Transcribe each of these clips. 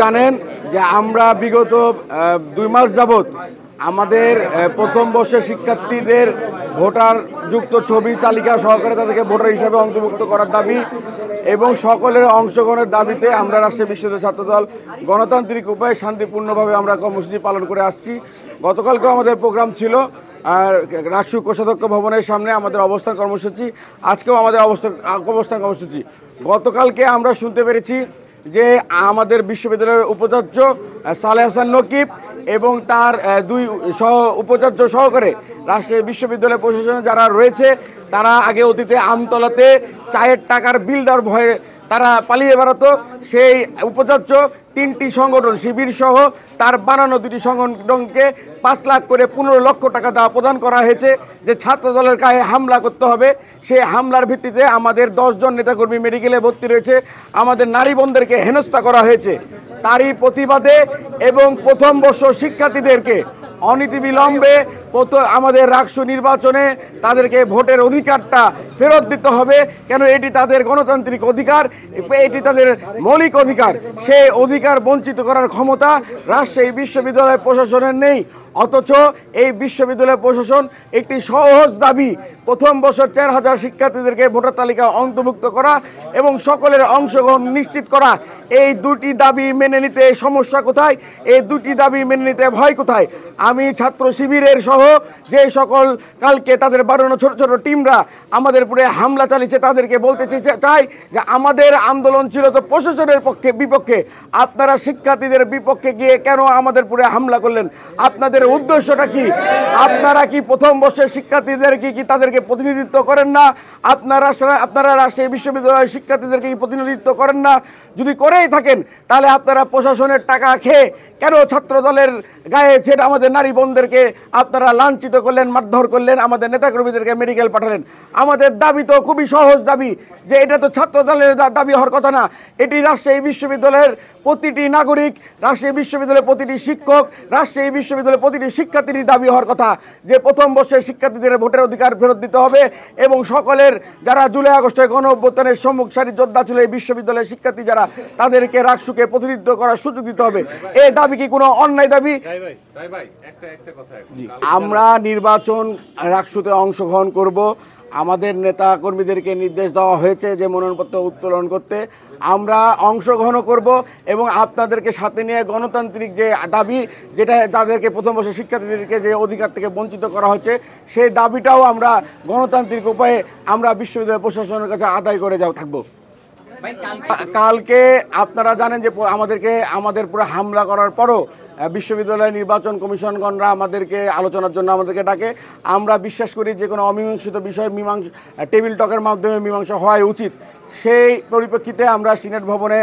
জানেন যে আমরা বিগত 2 মাস যাবত আমাদের প্রথম বর্ষের শিক্ষার্থীদের ভোটার যুক্ত ছবি তালিকা সহকারে তাদেরকে ভোটার হিসাবে অন্তর্ভুক্ত করার দাবি এবং সকলের অংশগ্রহণের দাবিতে আমরা রাজশাহী বিশ্ববিদ্যালয় ছাত্রদল গণতান্ত্রিক উপায়ে শান্তিপূর্ণভাবে আমরা কর্মসূচি পালন করে আসছি। গতকালকেও আমাদের প্রোগ্রাম ছিল রাকসু কোষাধ্যক্ষ ভবনের সামনে আমাদের অবস্থান কর্মসূচি, আজকেও আমাদের অবস্থান কর্মসূচি। গতকালকে আমরা শুনতে পেরেছি যে আমাদের বিশ্ববিদ্যালয়ের উপাচার্য সালেহ হাসান নকিব এবং তার 2 উপাচার্য সহকারে রাজশাহী বিশ্ববিদ্যালয় প্রশাসনে যারা রয়েছে তারা আগে অতীতে আমতলাতে চায়ের টাকার বিল দেওয়ার ভয়ে তারা পালিয়ে বেড়াতো। সেই উপাচার্য 3টি সংগঠন শিবির সহ তার বানানো 2টি সংগঠনকে 5 লাখ করে 15 লক্ষ টাকা দেওয়া প্রদান করা হয়েছে যে ছাত্র দলের গায়ে হামলা করতে হবে। সেই হামলার ভিত্তিতে আমাদের 10 জন নেতাকর্মী মেডিকেলে ভর্তি রয়েছে, আমাদের নারী বোনদেরকে হেনস্থা করা হয়েছে। তারই প্রতিবাদে এবং প্রথম বর্ষ শিক্ষার্থীদেরকে অনতিবিলম্বে আমাদের রাকসু নির্বাচনে তাদেরকে ভোটের অধিকারটা ফেরত দিতে হবে। কেন এটি তাদের গণতান্ত্রিক অধিকার, এটি তাদের মৌলিক অধিকার। সেই অধিকার বঞ্চিত করার ক্ষমতা রাজশাহী বিশ্ববিদ্যালয় প্রশাসনের নেই। অথচ এই বিশ্ববিদ্যালয় প্রশাসন একটি সহজ দাবি প্রথম বছর 4000 শিক্ষার্থীদেরকে ভোটার তালিকা অন্তর্ভুক্ত করা এবং সকলের অংশগ্রহণ নিশ্চিত করা, এই 2টি দাবি মেনে নিতে সমস্যা কোথায়? এই 2টি দাবি মেনে নিতে ভয় কোথায়? আমি ছাত্র শিবিরের সহ যে সকল কালকে তাদের বানানো ছোট ছোট টিমরা আমাদের উপরে হামলা চালিয়েছে তাদেরকে বলতে চাই যে আমাদের আন্দোলন ছিল তো প্রশাসনের বিপক্ষে, আপনারা শিক্ষার্থীদের বিপক্ষে গিয়ে কেন আমাদের উপরে হামলা করলেন? আপনাদের উদ্দেশ্যটা কি? আপনারা কি প্রথম বর্ষের শিক্ষার্থীদের কি তাদেরকে প্রতিনিধিত্ব করেন না? আপনারা রাজশাহী বিশ্ববিদ্যালয়ের শিক্ষার্থীদেরকে কি প্রতিনিধিত্ব করেন না? যদি করেই থাকেন তাহলে আপনারা প্রশাসনের টাকা খেয়ে কেন ছাত্র দলের গায়ে ছেড়ে আমাদের নারী বোনদেরকে আপনারা লাঞ্ছিত করলেন, মারধর করলেন, আমাদের নেতাকর্মীদেরকে মেডিকেল পাঠালেন? আমাদের দাবি তো খুবই সহজ দাবি, যে এটা তো ছাত্র দলের দাবি হওয়ার কথা না, এটি রাজশাহী বিশ্ববিদ্যালয়ের প্রতিটি নাগরিক, রাজশাহী বিশ্ববিদ্যালয়ের প্রতিটি শিক্ষক, রাজশাহী বিশ্ববিদ্যালয়ের প্রতিটি শিক্ষার্থীর দাবি হওয়ার কথা যে প্রথম বর্ষের শিক্ষার্থীদের ভোটের অধিকার ফেরত দিতে হবে এবং সকলের যারা জুলাই আগস্টের গণ অভ্যুত্থানের সম্মুখ সারির যোদ্ধা ছিল এই বিশ্ববিদ্যালয়ের শিক্ষার্থী যারা, তাদেরকে রাকসুকে প্রতিনিধিত্ব করার সুযোগ দিতে হবে। এই দাবি কি কোনো অন্যায় দাবি? আমরা নির্বাচন রাকসুতে অংশগ্রহণ করব। আমাদের নেতা কর্মীদেরকে নির্দেশ দেওয়া হয়েছে যে মনোনয়নপত্র উত্তোলন করতে, আমরা অংশগ্রহণ করব এবং আপনাদেরকে সাথে নিয়ে গণতান্ত্রিক যে দাবি, যেটা তাদেরকে প্রথম বর্ষের শিক্ষার্থীদেরকে যে অধিকার থেকে বঞ্চিত করা হচ্ছে, সেই দাবিটাও আমরা গণতান্ত্রিক উপায়ে আমরা বিশ্ববিদ্যালয় প্রশাসনের কাছে আদায় করে থাকবো। কালকে আপনারা জানেন যে আমাদের পুরো হামলা করার পরও বিশ্ববিদ্যালয় নির্বাচন কমিশনগণরা আমাদেরকে আলোচনার জন্য আমাদেরকে ডাকে। আমরা বিশ্বাস করি যে কোনো অমীমাংসিত বিষয় টেবিল টকের মাধ্যমে মীমাংসা হওয়াই উচিত। সেই পরিপ্রেক্ষিতে আমরা সিনেট ভবনে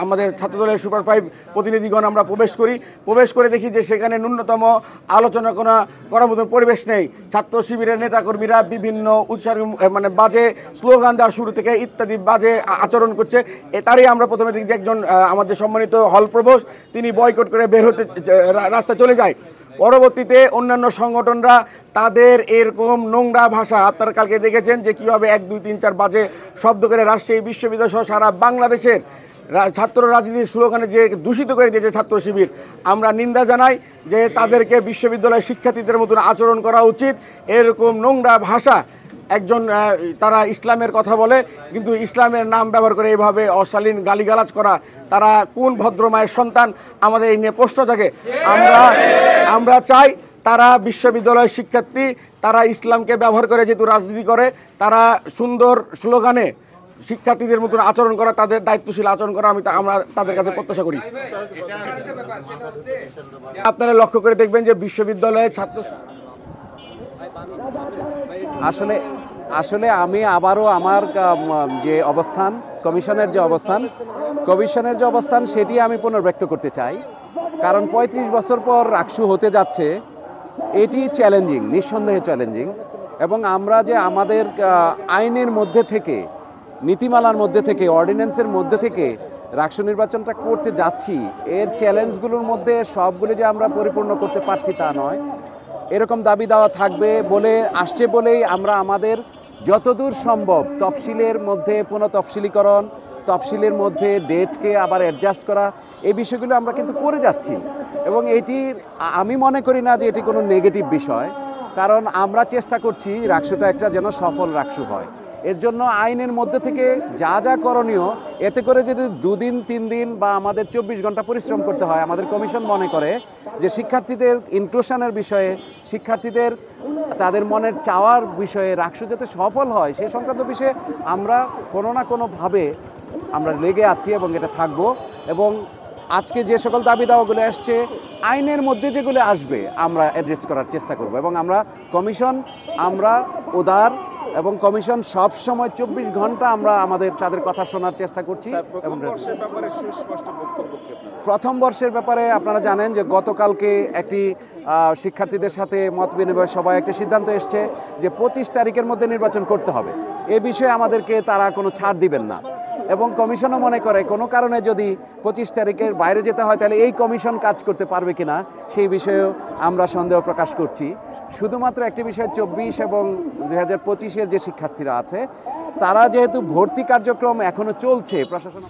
আমাদের ছাত্রদলের সুপার 5 প্রতিনিধিগণ আমরা প্রবেশ করে দেখি যে সেখানে ন্যূনতম আলোচনা করার মতন পরিবেশ নেই। ছাত্র শিবিরের নেতাকর্মীরা বিভিন্ন বাজে স্লোগান দেওয়া শুরু থেকে ইত্যাদি বাজে আচরণ করছে। তারই আমরা প্রথমে দেখি যে একজন আমাদের সম্মানিত হল প্রভোস্ট তিনি বয়কট করে বের হতে রাস্তায় চলে যায়। পরবর্তীতে অন্যান্য সংগঠনরা তাদের এরকম নোংরা ভাষা, আপনারা কালকে দেখেছেন যে কীভাবে 1, 2, 3, 4 বাজে শব্দ করে রাজশাহী বিশ্ববিদ্যালয় সহ সারা বাংলাদেশের ছাত্র রাজনীতির স্লোগানে যে দূষিত করে দিয়েছে ছাত্র শিবির, আমরা নিন্দা জানাই যে তাদেরকে বিশ্ববিদ্যালয়ের শিক্ষার্থীদের মতন আচরণ করা উচিত। এরকম নোংরা ভাষা তারা ইসলামের কথা বলে কিন্তু ইসলামের নাম ব্যবহার করে এইভাবে অশালীন গালিগালাজ করা, তারা কোন ভদ্রমায়ের সন্তান? আমাদের এই নিয়ে প্রশ্ন জাগে। আমরা চাই তারা বিশ্ববিদ্যালয়ের শিক্ষার্থী, তারা ইসলামকে ব্যবহার করে যেহেতু রাজনীতি করে, তারা সুন্দর স্লোগানে শিক্ষার্থীদের মতন আচরণ করা, তাদের দায়িত্বশীল আচরণ করা আমরা তাদের কাছে প্রত্যাশা করি। আপনারা লক্ষ্য করে দেখবেন যে বিশ্ববিদ্যালয়ে ছাত্র আসলে আমি আবারও আমার যে অবস্থান কমিশনের যে অবস্থান সেটি আমি পুনর্ব্যক্ত করতে চাই। কারণ 35 বছর পর রাকসু হতে যাচ্ছে, এটি চ্যালেঞ্জিং, নিঃসন্দেহে চ্যালেঞ্জিং। এবং আমরা যে আমাদের আইনের মধ্যে থেকে, নীতিমালার মধ্যে থেকে, অর্ডিন্যান্সের মধ্যে থেকে রাকসু নির্বাচনটা করতে যাচ্ছি, এর চ্যালেঞ্জগুলোর মধ্যে সবগুলো যে আমরা পরিপূর্ণ করতে পারছি তা নয়। এরকম দাবি দেওয়া থাকবে বলেই আমরা আমাদের যতদূর সম্ভব তফসিলের মধ্যে পুনঃ তফসিলীকরণ, তফসিলের মধ্যে ডেটকে আবার অ্যাডজাস্ট করা, এই বিষয়গুলো আমরা কিন্তু করে যাচ্ছি। এবং এটি আমি মনে করি না যে এটি কোনো নেগেটিভ বিষয়, কারণ আমরা চেষ্টা করছি রাকসুটা একটা যেন সফল রাকসু হয়। এর জন্য আইনের মধ্যে থেকে যা যা করণীয়, এতে করে যদি 2 দিন 3 দিন বা আমাদের 24 ঘন্টা পরিশ্রম করতে হয়, আমাদের কমিশন মনে করে যে শিক্ষার্থীদের ইনক্লুশনের বিষয়ে, শিক্ষার্থীদের তাদের মনের চাওয়ার বিষয়ে রাকসু যাতে সফল হয় সেই সংক্রান্ত বিষয়ে আমরা কোনো না কোনোভাবে আমরা লেগে আছি এবং এটা থাকবো। এবং আজকে যে সকল দাবি দাওয়াগুলো আসছে আইনের মধ্যে যেগুলো আসবে আমরা অ্যাড্রেস করার চেষ্টা করব। এবং আমরা কমিশন আমরা উদার, এবং কমিশন সব সময় 24 ঘন্টা আমরা তাদের কথা শোনার চেষ্টা করছি। এবং প্রথম বর্ষের ব্যাপারে আপনারা জানেন যে গতকালকে একটি শিক্ষার্থীদের সাথে মত বিনিময় সভায় একটা সিদ্ধান্ত এসছে যে 25 তারিখের মধ্যে নির্বাচন করতে হবে। এ বিষয়ে আমাদেরকে তারা কোনো ছাড় দিবেন না। এবং কমিশনও মনে করে কোনো কারণে যদি 25 তারিখের বাইরে যেতে হয় তাহলে এই কমিশন কাজ করতে পারবে কিনা সেই বিষয়েও আমরা সন্দেহ প্রকাশ করছি। শুধুমাত্র একটি বিষয়, 24 এবং 2025-এর যে শিক্ষার্থীরা আছে তারা যেহেতু ভর্তি কার্যক্রম এখনো চলছে, প্রশাসন